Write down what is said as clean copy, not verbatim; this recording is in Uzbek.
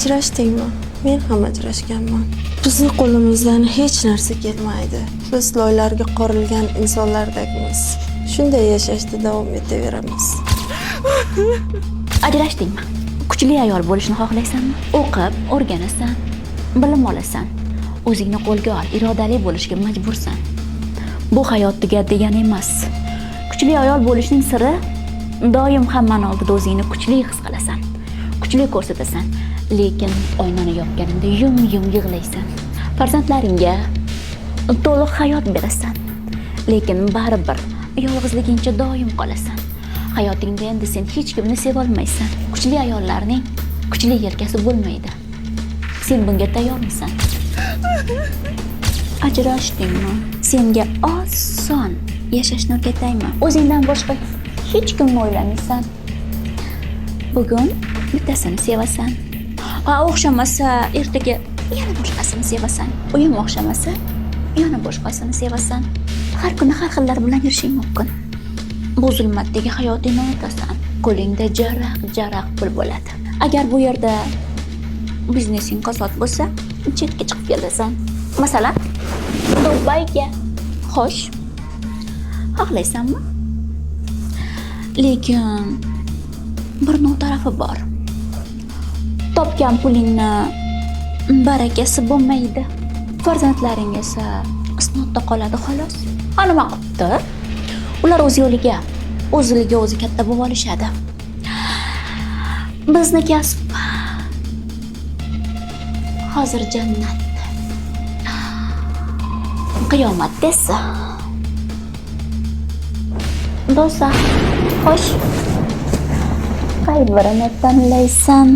Ajrashdingmi? Men ham ajrashganman. Bizni qo'limizdan hech narsa kelmaydi. Biz loylarga qorilgan insonlardagimiz. Shunday yashashda davom etaveramiz. Ajrashdingmi? Kuchli ayol bo'lishni xohlaysanmi? O'qib, o'rganasan, bilim olasan. O'zingni qo'lga ol, irodali bo'lishga majbursan. Bu hayot tugat degani emas. Kuchli ayol bo'lishning siri doim hammani oldida o'zingni kuchli his qilasan. Kuchli ko'rsatasan, lekin oynani yopganingda yum-yum yig'laysan. Farzandlaringga to'liq hayot berasan, lekin baribir yolg'izligingcha doim qolasan. Hayotingda endi sen hech kimni seva olmaysan. Kuchli ayollarning kuchli yelkasi bo'lmaydi. Sen bunga tayyormisan? Ajrashdingmi? Senga oson yashashni o'rgataymi? O'zingdan boshqa hech kimni o'ylamaysan. Bugun bittasini sevasan. O'xshamasa ertaga yana boshqasini sevasan. Uyim o'xshamasa yana boshqasini sevasan. Har kuni har xillar bilan yurishing mumkin. Bu zulmatdagi hayotingni unutasan. Qo'lingda jaraq pul bo'ladi. Agar bu yerda biznesing qasot bo'lsa, chetga chiqib kelasan. Masalan, Dubayga. Xo'sh, xohlaysanmi? Lekin bir tarafi bor. Topgan pulingni barakasi bo'lmaydi. Farzandlaring esa isnodda qoladi xolos. Nima qilibdi? Ular o'z yo'liga, o'ziga o'zi katta bo'lib olishadi. Bizni kasb hozir jannat. Qiyomatda esa do'zax. Xo'sh, qay birini tanlaysan?